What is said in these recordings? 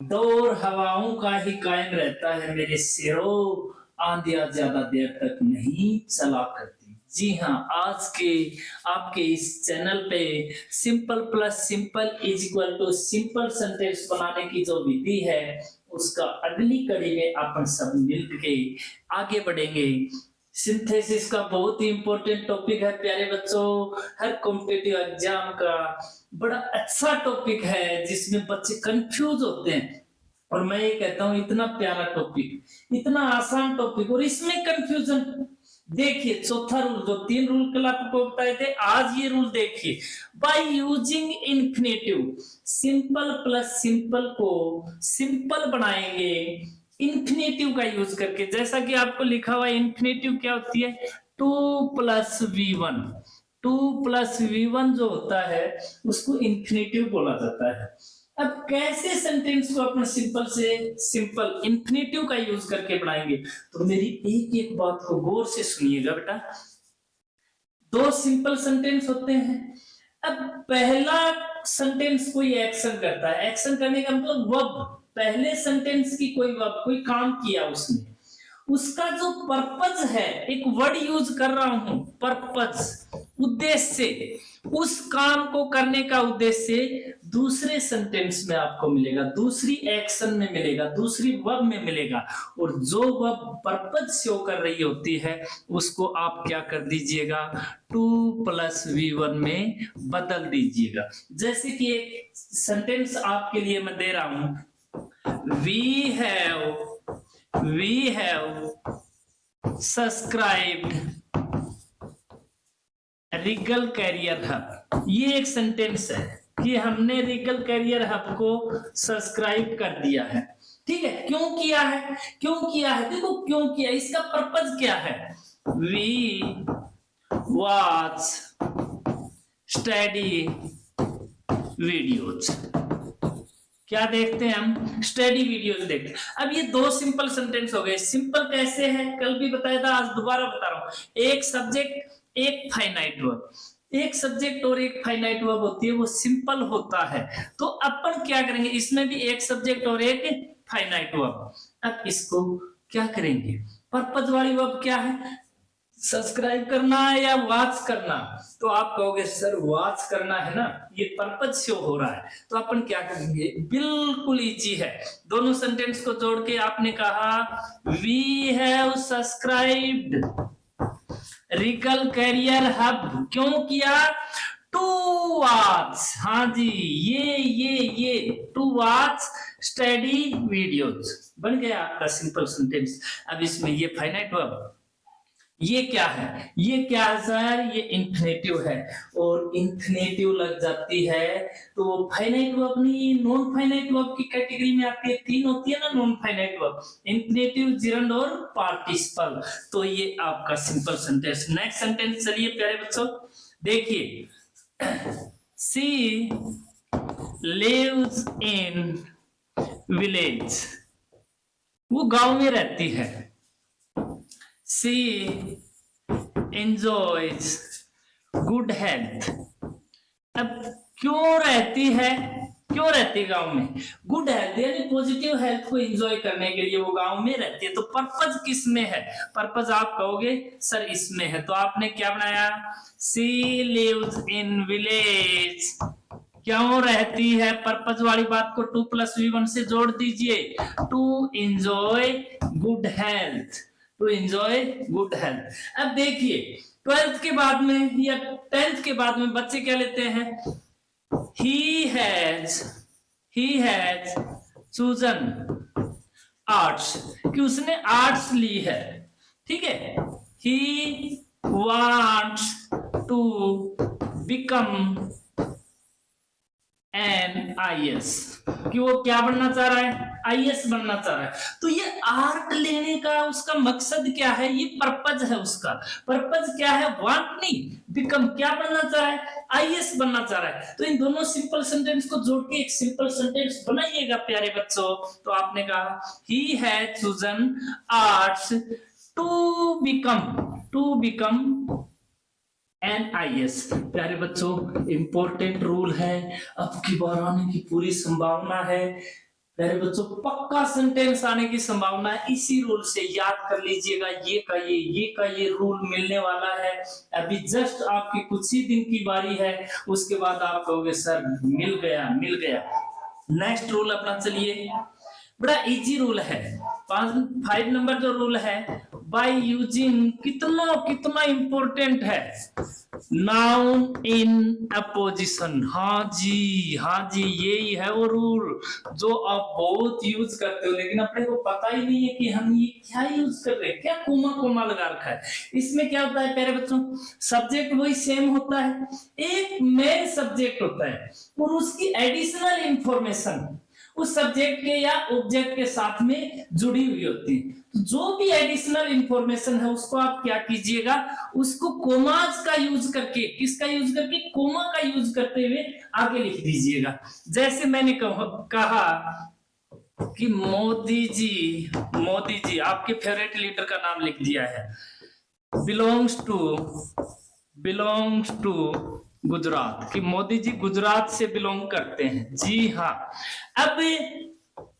दौर हवाओं का ही कायम रहता है मेरे शेरों, आंधियां ज्यादा देर तक नहीं चला करती। जी हाँ, आज के आपके इस चैनल पे simple plus simple is equal to simple sentence बनाने की जो विधि है, उसका अगली कड़ी में अपन सब मिलके आगे बढ़ेंगे। सिंथेसिस का बहुत ही इंपॉर्टेंट टॉपिक है प्यारे बच्चों, हर कॉम्पिटिटिव एग्जाम का बड़ा अच्छा टॉपिक है जिसमें बच्चे कंफ्यूज होते हैं। और मैं ये कहता हूं इतना प्यारा टॉपिक, इतना आसान टॉपिक और इसमें कंफ्यूजन। देखिए चौथा रूल, जो 3 रूल कल आपको बताए थे, आज ये रूल देखिए। By using infinitive, simple plus simple को सिंपल बनाएंगे इन्फिनेटिव का यूज करके। जैसा कि आपको लिखा हुआ है, इन्फिनेटिव क्या होती है? 2+v1। 2+v1 जो होता है उसको इन्फिनेटिव बोला जाता है। अब कैसे सेंटेंस को अपन सिंपल से सिंपल इन्फिनेटिव का यूज करके बनाएंगे, तो मेरी एक एक बात को गौर से सुनिएगा बेटा। 2 सिंपल सेंटेंस होते हैं। अब पहला सेंटेंस कोई एक्शन करता है, एक्शन करने का मतलब वर्ब, पहले सेंटेंस की कोई वर्ब, कोई काम किया उसने, उसका जो पर्पज है, एक वर्ड यूज कर रहा हूं, पर्पज, उद्देश्य, उस काम को करने का उद्देश्य दूसरे सेंटेंस में आपको मिलेगा, दूसरी एक्शन में मिलेगा, दूसरी वर्ब में मिलेगा। और जो वर्ब पर्पज शो कर रही होती है उसको आप क्या कर दीजिएगा, 2+v1 में बदल दीजिएगा। जैसे कि एक सेंटेंस आपके लिए मैं दे रहा हूं, we have subscribed regal career hub. ये एक सेंटेंस है कि हमने रिगल कैरियर हब को सब्सक्राइब कर दिया है। ठीक है, क्यों किया है? क्यों किया है? देखो क्यों किया, इसका पर्पज क्या है? वी वॉच स्टडी वीडियोज, क्या देखते हैं हम? स्टडी वीडियोस देखते हैं। अब ये 2 सिंपल सेंटेंस हो गए। सिंपल कैसे है, कल भी बताया था, आज दोबारा बता रहा हूं। एक सब्जेक्ट एक फाइनाइट वर्ब, एक सब्जेक्ट और एक फाइनाइट वर्ब होती है, वो सिंपल होता है। तो अपन क्या करेंगे, इसमें भी एक सब्जेक्ट और एक फाइनाइट वर्ब। अब इसको क्या करेंगे, पर्पज वाली वर्ब क्या है? सब्सक्राइब करना या वॉच करना? तो आप कहोगे सर वॉच करना है ना, ये पर्पज शो हो रहा है। तो अपन क्या करेंगे, बिल्कुल इजी है। दोनों सेंटेंस को जोड़ के आपने कहा we have subscribed regal career hub. क्यों किया? टू वॉच, हाँ जी, ये टू वॉच स्टडी वीडियोज बन गया आपका सिंपल सेंटेंस। अब इसमें ये फाइनाइट वर्ब, ये क्या है? ये क्या है सर? ये इन्फिनेटिव है। और इन्फिनेटिव लग जाती है तो फाइनाइट वर्ब नहीं, नॉन फाइनाइट वर्ब की कैटेगरी में आती है। 3 होती है ना non finite verb, infinitive, gerund और पार्टिसिपल। तो ये आपका सिंपल सेंटेंस। नेक्स्ट सेंटेंस चलिए प्यारे बच्चों, देखिए। शी लिव्स इन विलेज, वो गांव में रहती है। She enjoys good health। अब क्यों रहती है, क्यों रहती है गांव में? गुड हेल्थ यानी पॉजिटिव हेल्थ को एंजॉय करने के लिए वो गांव में रहती है। तो पर्पज किस में है? पर्पज आप कहोगे सर इसमें है, तो आपने क्या बनाया? She lives in village। क्यों रहती है? पर्पज वाली बात को 2+v1 से जोड़ दीजिए, to enjoy good health, to enjoy good health. अब देखिए 12th के बाद में या 10th के बाद में बच्चे क्या लेते हैं? he has chosen arts, कि उसने आर्ट्स ली है। ठीक है, he wants to become an IS, कि वो क्या बनना चाह रहा है? IS बनना चाह रहा है। तो ये आर्ट लेने का उसका मकसद क्या है? ये पर्पज है उसका। पर्पज क्या है? वांट नहीं, बिकम, क्या बनना चाह रहा है? IS बनना चाह रहा है। तो इन दोनों सिंपल सेंटेंस को जोड़ के एक सिंपल सेंटेंस बनाइएगा प्यारे बच्चों। तो आपने कहा he has chosen arts to become NIS। प्यारे बच्चों इंपॉर्टेंट रूल है, अब की बार आने की पूरी संभावना है। प्यारे बच्चों पक्का सेंटेंस आने की संभावना है। इसी रूल से याद कर लीजिएगा, ये का ये रूल मिलने वाला है। अभी जस्ट आपकी कुछ ही दिन की बारी है, उसके बाद आप कहोगे सर मिल गया मिल गया। नेक्स्ट रूल अपना चलिए, बड़ा इजी रूल है। 5 नंबर जो रूल है, बाय यूजिंग, कितना कितना इंपॉर्टेंट है, नाउन इन अपोजिशन। हाँ जी यही है वो रूल जो आप बहुत यूज करते हो, लेकिन अपने को पता ही नहीं है कि हम ये क्या यूज कर रहे हैं, क्या कोमा कोमा लगा रखा है। इसमें क्या होता है प्यारे बच्चों, सब्जेक्ट वही सेम होता है, एक मेन सब्जेक्ट होता है और उसकी एडिशनल इंफॉर्मेशन उस सब्जेक्ट के या ऑब्जेक्ट के साथ में जुड़ी हुई होती है। तो जो भी एडिशनल इंफॉर्मेशन है उसको आप क्या कीजिएगा, उसको कोमाज का यूज करके, किसका यूज करके, कोमा का यूज करते हुए आगे लिख दीजिएगा। जैसे मैंने कहा कि मोदी जी आपके फेवरेट लीडर का नाम लिख दिया है, बिलोंग्स टू गुजरात, कि मोदी जी गुजरात से बिलोंग करते हैं। जी हाँ, अब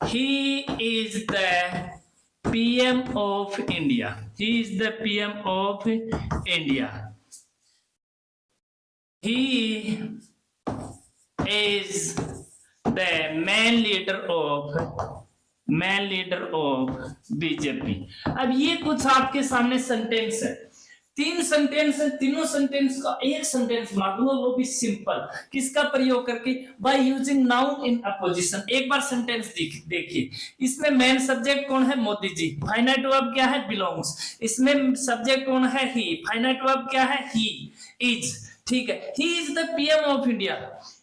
he is the PM of India, he is the PM of India, he is the man leader of BJP. अब ये कुछ आपके सामने सेंटेंस है, 3 सेंटेंस है, तीनों सेंटेंस का एक सेंटेंस बना दूंगा, वो भी सिंपल, किसका प्रयोग करके, bye using noun in opposition. एक बार सेंटेंस देखिए, इसमें मेन सब्जेक्ट कौन है, मोदी जी, फाइनाइट वर्ब क्या है, बिलोंग्स, इसमें सब्जेक्ट कौन है, ही, फाइनाइट वर्ब क्या है, ही इज, ठीक है, he is the PM of India.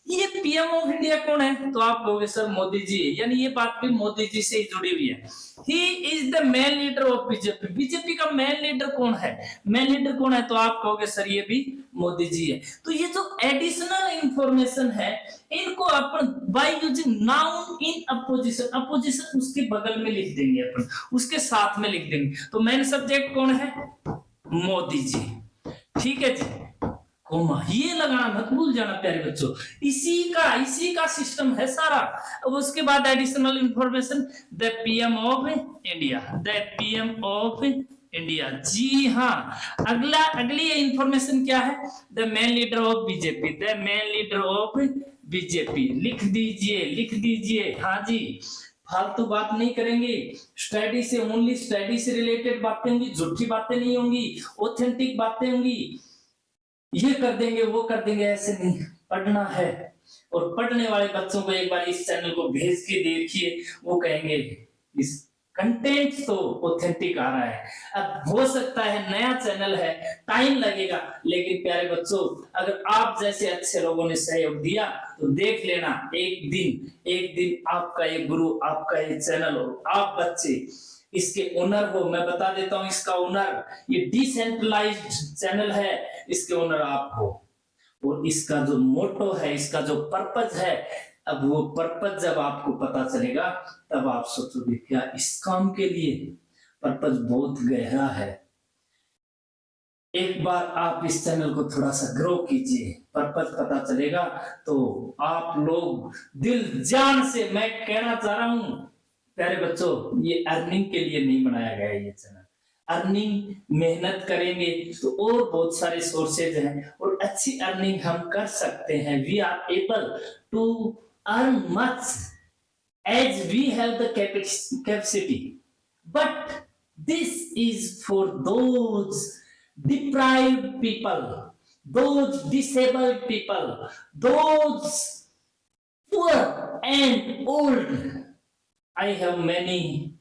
ये पीएम ऑफ इंडिया कौन है, तो आप कहोगे सर मोदी जी, यानी ये बात भी मोदी जी से ही जुड़ी हुई है। He is the main leader of BJP, BJP का मेन लीडर कौन है, मेन लीडर कौन है, तो आप कहोगे सर ये भी मोदी जी है। तो ये जो एडिशनल इंफॉर्मेशन है, इनको अपन by using noun in apposition, apposition उसके बगल में लिख देंगे, अपन उसके साथ में लिख देंगे। तो मेन सब्जेक्ट कौन है, मोदी जी, ठीक है जी, कोमा ये लगाना मत भूल जाना प्यारे बच्चों, इसी का सिस्टम है सारा। अब उसके बाद additional information, the PM of India, the PM of India. जी हाँ, अगली इंफॉर्मेशन क्या है, the main leader of BJP, the main leader of BJP, लिख दीजिए। हाँ जी, फालतू बात नहीं करेंगे, स्टडी से ओनली स्टडी से रिलेटेड बातें होंगी, झूठी बातें नहीं होंगी, ऑथेंटिक बातें होंगी। ये कर देंगे वो कर देंगे ऐसे नहीं, पढ़ना है। और पढ़ने वाले बच्चों को एक बार इस चैनल को भेज के देखिए, वो कहेंगे इस कंटेंट तो ऑथेंटिक आ रहा है। अब हो सकता है नया चैनल है, टाइम लगेगा, लेकिन प्यारे बच्चों अगर आप जैसे अच्छे लोगों ने सहयोग दिया तो देख लेना, एक दिन आपका ये गुरु, आपका ये चैनल हो, आप बच्चे इसके ओनर हो। मैं बता देता हूं इसका ओनर, ये डिसेंट्रलाइज्ड चैनल है, इसके ओनर आप हो। और इसका जो मोटो है, इसका जो पर्पज है, अब वो पर्पज जब आपको पता चलेगा तब आप सोचोगे क्या इस काम के लिए, पर्पज बहुत गहरा है। एक बार आप इस चैनल को थोड़ा सा ग्रो कीजिए, पर्पज पता चलेगा तो आप लोग दिल जान से, मैं कहना चाह रहा हूं प्यारे बच्चों, ये अर्निंग के लिए नहीं बनाया गया है ये चैनल। अर्निंग मेहनत करेंगे तो और बहुत सारे सोर्सेज हैं और अच्छी अर्निंग हम कर सकते हैं। We are able to earn much as we have the capacity, but this is for those deprived people, those disabled people, those poor and old. I have many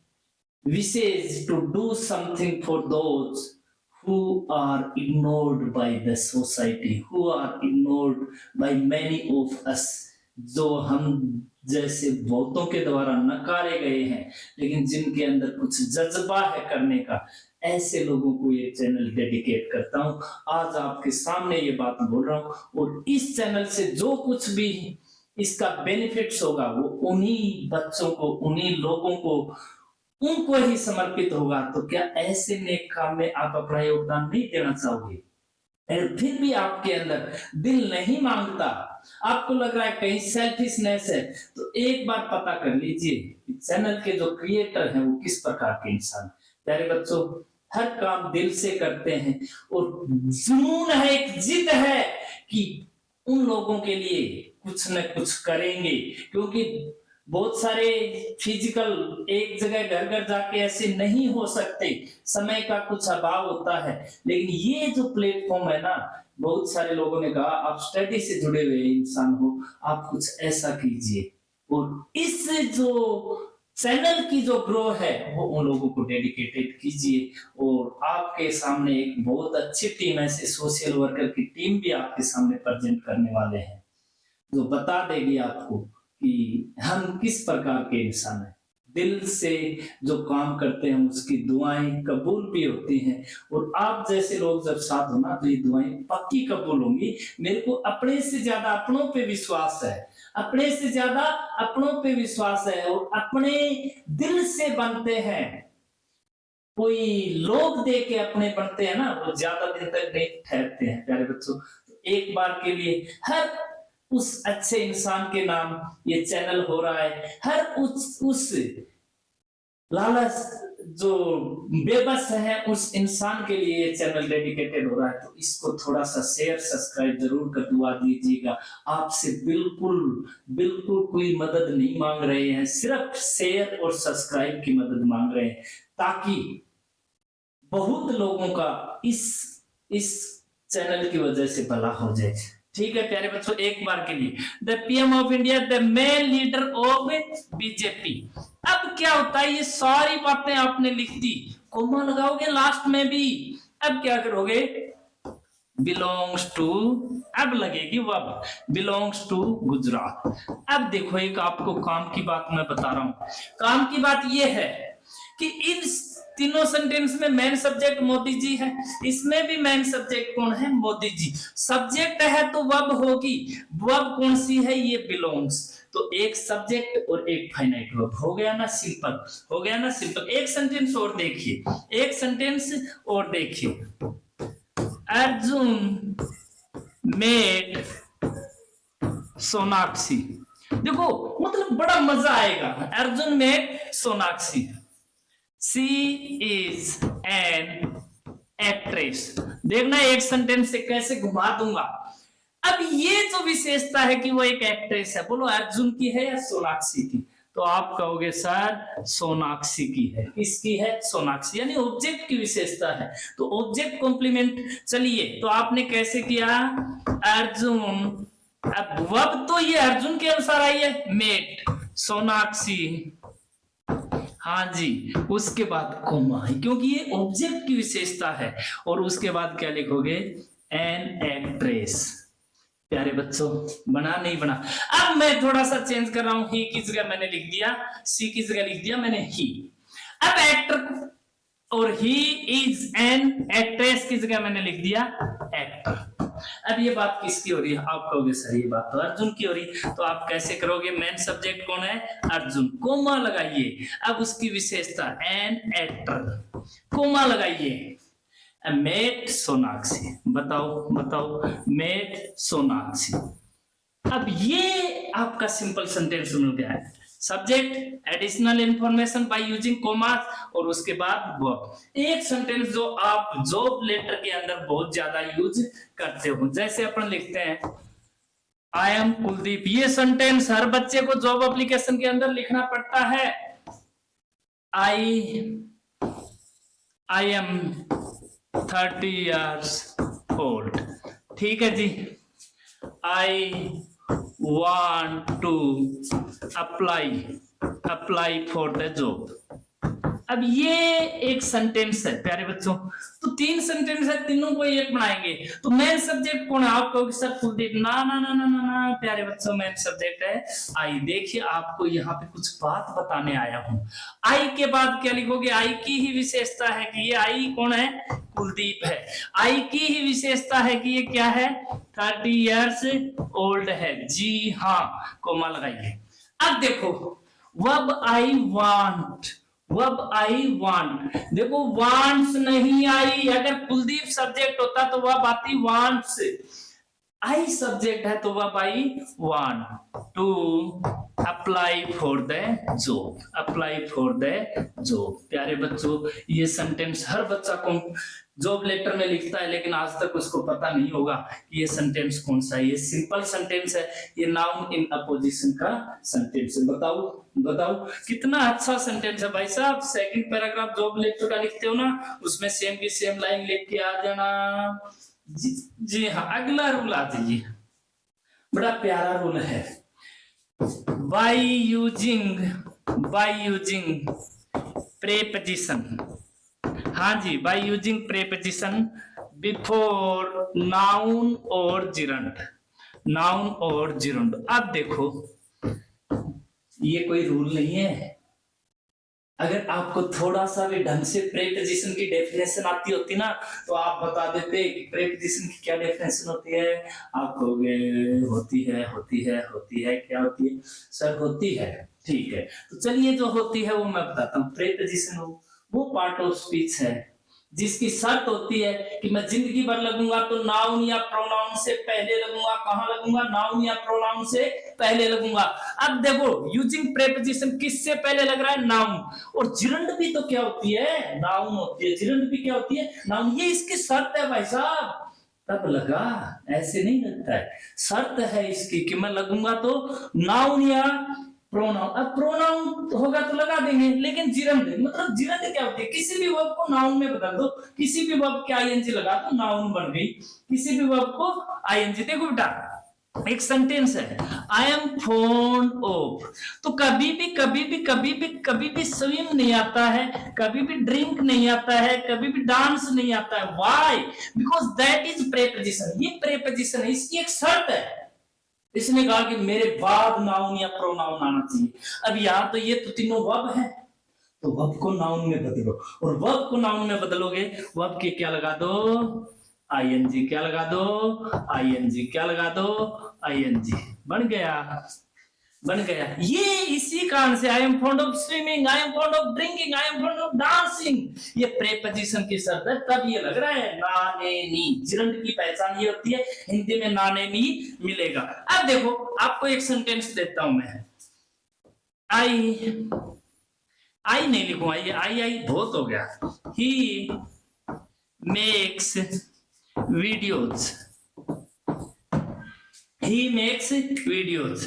wishes to do something for those who are ignored by the society, who are ignored by many of us, जो हम जैसे बहुतों के द्वारा नकारे गए हैं, लेकिन जिनके अंदर कुछ जज्बा है करने का, ऐसे लोगों को ये चैनल डेडिकेट करता हूं। आज आपके सामने ये बात बोल रहा हूं और इस चैनल से जो कुछ भी इसका बेनिफिट्स होगा वो उन्हीं बच्चों को, उन्हीं लोगों को, उनको ही समर्पित होगा। तो क्या ऐसे नेक काम में आप अपना योगदान नहीं देना चाहोगे? फिर भी आपके अंदर दिल नहीं मांगता, आपको लग रहा है कहीं सेल्फिशनेस है, तो एक बार पता कर लीजिए चैनल के जो क्रिएटर हैं वो किस प्रकार के इंसान। प्यारे बच्चों, हर काम दिल से करते हैं और जुनून है, एक जिद है कि उन लोगों के लिए कुछ न कुछ करेंगे, क्योंकि बहुत सारे फिजिकल एक जगह घर घर जाके ऐसे नहीं हो सकते, समय का कुछ अभाव होता है। लेकिन ये जो प्लेटफॉर्म है ना, बहुत सारे लोगों ने कहा आप स्टडी से जुड़े हुए इंसान हो, आप कुछ ऐसा कीजिए, और इस जो चैनल की जो ग्रो है वो उन लोगों को डेडिकेटेड कीजिए। और आपके सामने एक बहुत अच्छी टीम, ऐसे सोशल वर्कर की टीम भी आपके सामने प्रेजेंट करने वाले हैं, जो बता देगी आपको कि हम किस प्रकार के इंसान हैं। दिल से जो काम करते हैं उसकी दुआएं कबूल भी होती हैं, और आप जैसे लोग जब साथ हो ना तो ये दुआएं पक्की कबूल होंगी। मेरे को अपने से ज्यादा अपनों पे विश्वास है, अपने से ज्यादा अपनों पे विश्वास है, और अपने दिल से बनते हैं। कोई लोग दे के अपने बनते हैं ना, वो ज्यादा दिन तक नहीं ठहरते हैं। प्यारे बच्चों, एक बार के लिए हर उस अच्छे इंसान के नाम ये चैनल हो रहा है, हर उस लालच जो बेबस है उस इंसान के लिए ये चैनल डेडिकेटेड हो रहा है। तो इसको थोड़ा सा शेयर सब्सक्राइब जरूर कर दुआ दीजिएगा। आपसे बिल्कुल बिल्कुल कोई मदद नहीं मांग रहे हैं, सिर्फ शेयर और सब्सक्राइब की मदद मांग रहे हैं, ताकि बहुत लोगों का इस चैनल की वजह से भला हो जाए। ठीक है प्यारे बच्चों, एक बार के लिए the PM of India, the main leader of BJP. अब क्या होता है, ये सारी बातें आपने लिख दी, कोमा लगाओगे लास्ट में भी। अब क्या करोगे, बिलोंग्स टू, अब लगेगी वब, बिलोंग्स टू गुजरात। अब देखो, एक आपको काम की बात मैं बता रहा हूं। काम की बात ये है कि इन तीनों सेंटेंस में मेन सब्जेक्ट मोदी जी है, इसमें भी मेन सब्जेक्ट कौन है, मोदी जी। सब्जेक्ट है तो वर्ब होगी, वर्ब कौन सी है, ये बिलोंग्स। तो एक सब्जेक्ट और एक फाइनाइट वर्ब, हो गया ना सिंपल, हो गया ना सिंपल। एक सेंटेंस और देखिए, एक सेंटेंस और देखिए, अर्जुन मेट सोनाक्षी। देखो मतलब बड़ा मजा आएगा। Arjun met Sonakshi, She is an actress। देखना एक सेंटेंस से कैसे घुमा दूंगा। अब ये जो विशेषता है कि वो एक एक्ट्रेस है, बोलो अर्जुन की है या सोनाक्षी की, तो आप कहोगे सर सोनाक्षी की है। किसकी है, सोनाक्षी, यानी ऑब्जेक्ट की विशेषता है। तो ऑब्जेक्ट कॉम्प्लीमेंट, चलिए तो आपने कैसे किया, अर्जुन, अब वर्ब तो ये अर्जुन के अनुसार आई है, मेट सोनाक्षी, हाँ जी, उसके बाद कोमा, क्योंकि ये ऑब्जेक्ट की विशेषता है। और उसके बाद क्या लिखोगे, एन एक्ट्रेस। प्यारे बच्चों, बना नहीं बना। अब मैं थोड़ा सा चेंज कर रहा हूं, ही की जगह मैंने लिख दिया, सी की जगह लिख दिया मैंने ही। अब एक्टर और ही इज एन एक्ट्रेस की जगह मैंने लिख दिया एक्टर। अब ये बात किसकी हो रही है, आप कहोगे सर ये बात तो अर्जुन की हो रही है। तो आप कैसे करोगे, मेन सब्जेक्ट कौन है, अर्जुन, कोमा लगाइए। अब उसकी विशेषता एन एक्टर, कोमा लगाइए, मेट सोनाक्षी। बताओ बताओ, मेट सोनाक्षी। अब ये आपका सिंपल सेंटेंस मिल गया है। Subject, additional information by using commas, और उसके बाद वर्ब। एक सेंटेंस जो आप जॉब लेटर के अंदर बहुत ज्यादा यूज करते हो, जैसे अपन लिखते हैं आई एम कुलदीप। ये सेंटेंस हर बच्चे को जॉब एप्लीकेशन के अंदर लिखना पड़ता है। I am 30 years old। ठीक है जी, आई want to apply for the job। अब ये एक सेंटेंस है प्यारे बच्चों, तो तीन सेंटेंस है, तीनों को एक बनाएंगे। तो मेन सब्जेक्ट कौन है, आप कहोगे सर कुलदीप। ना ना ना ना ना ना प्यारे बच्चों, मेन सब्जेक्ट है आई। देखिए आपको यहाँ पे कुछ बात बताने आया हूं। आई के बाद क्या लिखोगे, आई की ही विशेषता है कि ये आई कौन है, कुलदीप है। आई की ही विशेषता है कि ये क्या है, 30 years old है। जी हाँ, कोमा लगाइए। अब देखो, verb I want, verb I want. देखो वांट्स नहीं आई, अगर कुलदीप सब्जेक्ट होता तो वर्ब आती वांट्स। आई सब्जेक्ट है तो verb I want to apply for the job, apply for the job. प्यारे बच्चों, ये सेंटेंस हर बच्चा को जॉब लेटर में लिखता है, लेकिन आज तक उसको पता नहीं होगा कि ये सेंटेंस कौन सा है। ये सिंपल सेंटेंस है, ये नाउन इन अपोजिशन का सेंटेंस है। बताओ बताओ कितना अच्छा सेंटेंस है भाई साहब। सेकंड पैराग्राफ जॉब लेटर का लिखते हो ना, उसमें सेम की सेम लाइन लिख के आ जाना। जी हाँ, अगला रूल आ जाइए, बड़ा प्यारा रूल है। by using preposition, हाँ जी, by using preposition before noun और gerund, noun और gerund। अब देखो, ये कोई रूल नहीं है। अगर आपको थोड़ा सा भी ढंग से प्रेपोजिशन की डेफिनेशन आती होती ना, तो आप बता देते कि प्रेपोजिशन की क्या डेफिनेशन होती है। आप कहोगे होती है क्या होती है सर? होती है, ठीक है। तो चलिए, जो होती है वो मैं बताता हूँ। प्रेपोजिशन वो पार्ट ऑफ स्पीच है जिसकी शर्त होती है कि मैं जिंदगी भर लगूंगा तो नाउन या प्रोनाउन से पहले लगूंगा। कहां लगूंगा? नाउन या प्रोनाउन से पहले लगूंगा। अब देखो, यूजिंग प्रेपोजिशन किससे पहले लग रहा है? नाउन। और जिरंड भी तो क्या होती है? नाउन होती है। जिरंड भी क्या होती है? नाउन। ये इसकी शर्त है भाई साहब, तब लगा, ऐसे नहीं लगता है। शर्त है इसकी कि मैं लगूंगा तो नाउन या प्रोनाउन। अब प्रोनाउन होगा तो लगा देंगे, लेकिन जिरंड मतलब जिरंड क्या होती है? किसी भी वर्ब को नाउन में बदल दो, किसी भी वर्ब के आईएनजी लगा दो, नाउन बन गई। किसी भी वर्ब को आईएनजी। देखो बेटा, एक सेंटेंस है, आई एम फॉन्ड ऑफ। तो कभी भी स्विम नहीं आता है, कभी भी ड्रिंक नहीं आता है, कभी भी डांस नहीं आता है। Why? Because that is preposition. ये प्रेपोजिशन है, इसकी एक शर्त है। इसने कहा कि मेरे बाद नाउन या प्रोनाउन आना चाहिए। अब यहाँ तो ये तो तीनों वर्ब है, तो वर्ब को नाउन में बदलो, और वर्ब को नाउन में बदलोगे, वर्ब के क्या लगा दो? आईएनजी। क्या लगा दो? आईएनजी। क्या लगा दो? आईएनजी। बन गया, बन गया। ये इसी कारण से I am fond of swimming, I am fond of drinking, I am fond of dancing, ये प्रेपोजिशन की शर्त है। तब ये लग रहा है नाने नी। जिरंड की पहचान ये होती है, हिंदी में नाने नी मिलेगा। अब देखो, आपको एक सेंटेंस देता हूं मैं। आई नहीं लिखूंगा, ये आई बहुत हो गया। He makes videos, he makes videos,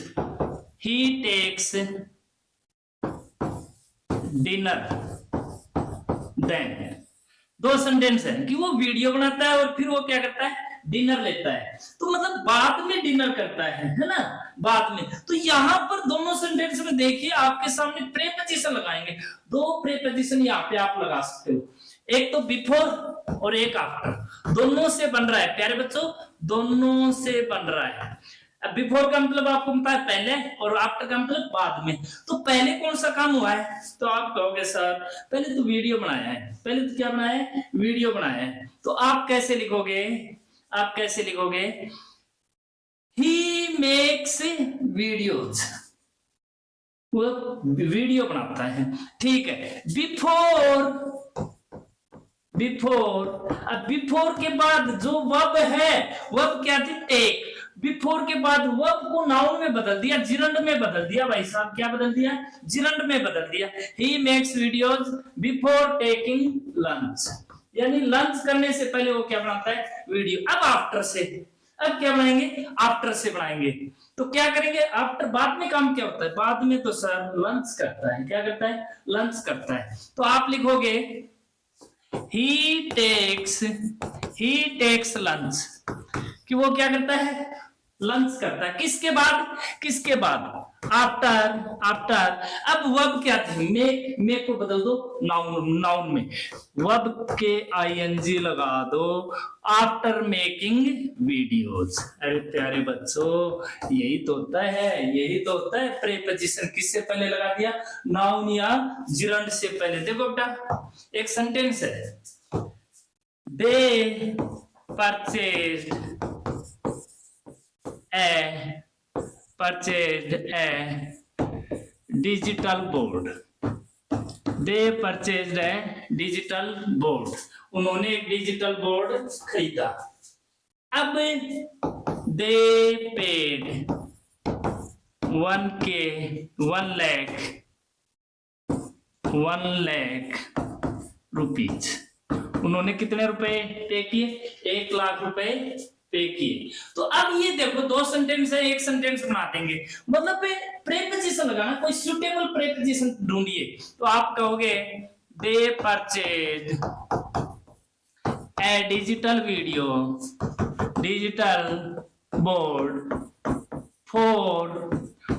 he takes dinner, then। दो सेंटेंस है कि वो वीडियो बनाता है और फिर वो क्या करता है? डिनर लेता है। तो मतलब बाद में डिनर करता है ना, बाद में। तो यहां पर दोनों सेंटेंस में देखिए, आपके सामने प्रेपोजिशन लगाएंगे। दो प्रेपोजिशन यहाँ पे आप लगा सकते हो, एक तो बिफोर और एक आफ्टर। दोनों से बन रहा है प्यारे बच्चों, दोनों से बन रहा है। अब बिफोर का मतलब आपको पता है पहले, और आफ्टर का मतलब बाद में। तो पहले कौन सा काम हुआ है? तो आप कहोगे सर पहले तो वीडियो बनाया है। पहले तो क्या बनाया है? वीडियो बनाया है। तो आप कैसे लिखोगे? आप कैसे लिखोगे? ही मेक्स वीडियोज, वो वीडियो बनाता है, ठीक है। बिफोर, अब बिफोर के बाद जो वर्ब है, वर्ब क्या थी? टेक। बिफोर के बाद वर्ब को नाउन में बदल दिया, जिरंड में बदल दिया भाई साहब। क्या बदल दिया? जिरंड में बदल दिया। He makes videos before taking lunch, यानी लंच करने से पहले वो क्या बनाता है? वीडियो। अब आफ्टर से, अब क्या बनाएंगे? आफ्टर से बनाएंगे। तो क्या करेंगे? आफ्टर बाद में काम क्या होता है? बाद में तो सर लंच करता है। क्या करता है? लंच करता है। तो आप लिखोगे he takes lunch, कि वो क्या करता है? लंच करता है। किसके बाद? किसके बाद? आफ्टर। अब वर्ब क्या थी? मेक को बदल दो नाउन में, वर्ब के आईएनजी लगा दो, आफ्टर मेकिंग वीडियोज। अरे प्यारे बच्चों, यही तो होता है प्रेपोजिशन। किससे पहले लगा दिया? नाउन या जिरंड से पहले। देखो बेटा, एक सेंटेंस है, दे purchased a digital board, they purchased a digital board, उन्होंने एक डिजिटल बोर्ड खरीदा। अब they paid 1 लाख रुपीज। उन्होंने कितने रुपए पे किए? 1 लाख रुपए पे किए। तो अब ये देखो, दो सेंटेंस है, एक सेंटेंस बना देंगे, मतलब प्रेपोजिशन लगाना, कोई सुटेबल प्रेपोजिशन ढूंढिए। तो आप कहोगे दे purchase a digital board for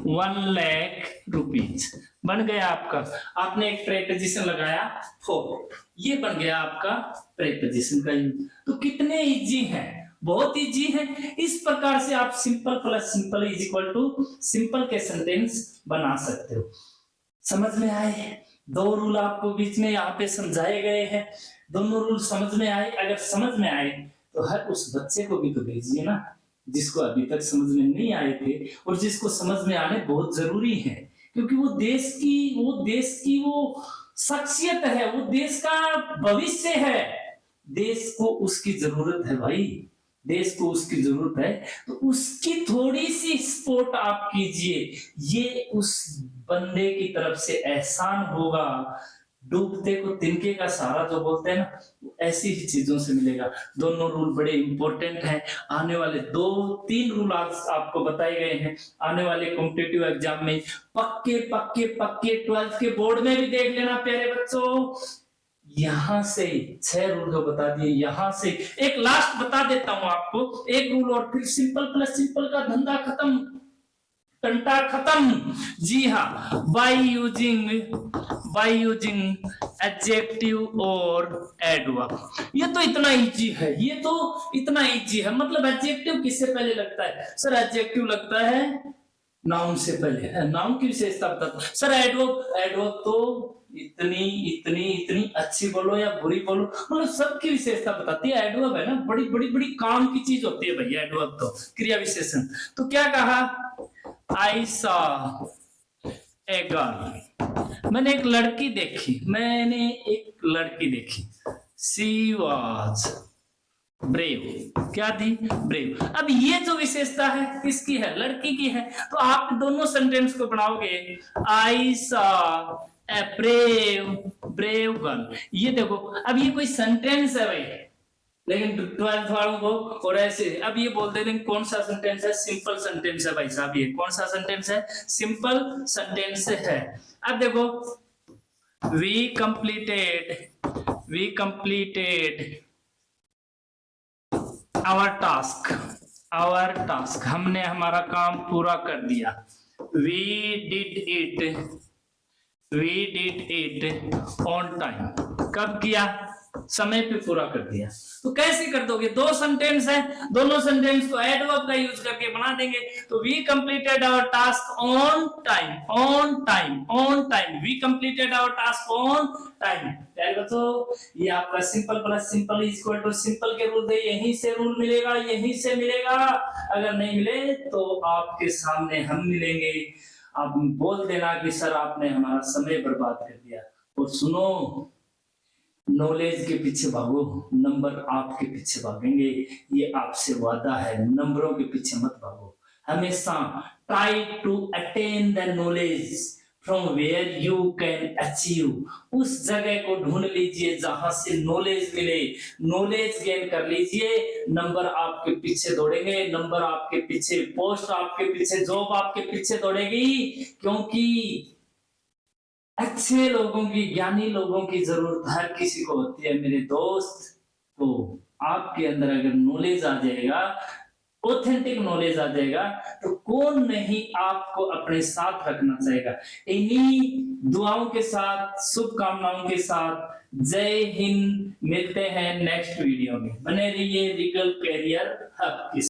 1 lakh rupees. बन गया आपका, आपने एक प्रेपोजिशन लगाया फॉर, ये बन गया आपका प्रेपोजिशन का यूज। तो कितने इजी है, बहुत इजी है। इस प्रकार से आप simple plus simple is equal to simple के सेंटेंस बना सकते हो। समझ में आए? दो रूल आपको बीच में यहाँ पे समझाए गए हैं, दोनों रूल समझ में आए? अगर समझ में आए तो हर उस बच्चे को भी तो भेजिए ना, जिसको अभी तक समझ में नहीं आए थे और जिसको समझ में आने बहुत जरूरी है, क्योंकि वो देश की वो शख्सियत है, वो देश का भविष्य है। देश को उसकी जरूरत है भाई, देश को उसकी जरूरत है। तो उसकी थोड़ी सी सपोर्ट आप कीजिए, ये उस बंदे की तरफ से एहसान होगा। डूबते को तिनके का सहारा जो बोलते हैं ना, ऐसी ही चीजों से मिलेगा। दोनों रूल बड़े इंपॉर्टेंट हैं। आने वाले 2-3 रूल आज आपको बताए गए हैं, आने वाले कॉम्पिटिटिव एग्जाम में पक्के 12th के बोर्ड में भी देख लेना प्यारे बच्चों। यहां से 6 रूल जो बता दिए, यहां से एक लास्ट बता देता हूं आपको, एक रूल और फिर सिंपल प्लस सिंपल का धंधा खत्म, टंटा खत्म। जी हाँ, बाय यूजिंग एडजेक्टिव और एडवर्ब। ये तो इतना इजी है, ये तो इतना इजी है। मतलब एडजेक्टिव किससे पहले लगता है? सर एडजेक्टिव लगता है नाउन से पहले। नाउन की विशेषता बता सर। एडवर्ब तो इतनी अच्छी बोलो या बुरी बोलो, मतलब सबकी विशेषता बताती है। एडवर्ब है ना, बड़ी काम की चीज होती है भैया एडवर्ब तो, क्रिया विशेषण। तो क्या कहा? I saw a girl, मैंने एक लड़की देखी। She was brave, क्या थी? ब्रेव। अब ये जो विशेषता है किसकी है? लड़की की है। तो आप दोनों सेंटेंस को बनाओगे, I saw a brave girl। ये देखो, अब ये कोई सेंटेंस है भाई, लेकिन 12th वालों को और ऐसे अब ये बोल दे रहे कौन सा सेंटेंस है? सिंपल सेंटेंस है भाई साहब। ये कौन सा सेंटेंस है? सिंपल सेंटेंस है। अब देखो, वी कंप्लीटेड आवर टास्क, हमने हमारा काम पूरा कर दिया। We did it on time, कब किया? समय पे पूरा कर दिया। तो कैसे कर दोगे? दो सेंटेंस है, दोनों सेंटेंस को एडवर्ब का यूज करके बना देंगे। तो we completed our task on time, we completed our task on time. बच्चों, ये आपका simple plus simple is equal to simple के रूल है, यहीं से रूल मिलेगा, यहीं से मिलेगा। अगर नहीं मिले तो आपके सामने हम मिलेंगे, आप बोल देना कि सर आपने हमारा समय बर्बाद कर दिया। और सुनो, नॉलेज के पीछे भागो, नंबर आपके पीछे भागेंगे, ये आपसे वादा है। नंबरों के पीछे मत भागो, हमेशा try to attain the knowledge from where you can achieve. उस जगह को ढूंढ लीजिए जहां से नॉलेज मिले, नॉलेज गेन कर लीजिए। नंबर आपके पीछे दौड़ेंगे, नंबर आपके पीछे, पोस्ट आपके पीछे, जॉब आपके पीछे दौड़ेगी, क्योंकि अच्छे लोगों की, ज्ञानी लोगों की जरूरत हर किसी को होती है मेरे दोस्त। तो आपके अंदर अगर नॉलेज आ जाएगा, ऑथेंटिक नॉलेज आ जाएगा, तो कौन नहीं आपको अपने साथ रखना चाहेगा। इन्हीं दुआओं के साथ, शुभकामनाओं के साथ, जय हिंद। मिलते हैं नेक्स्ट वीडियो में। बने रहिए रीगल कैरियर हब।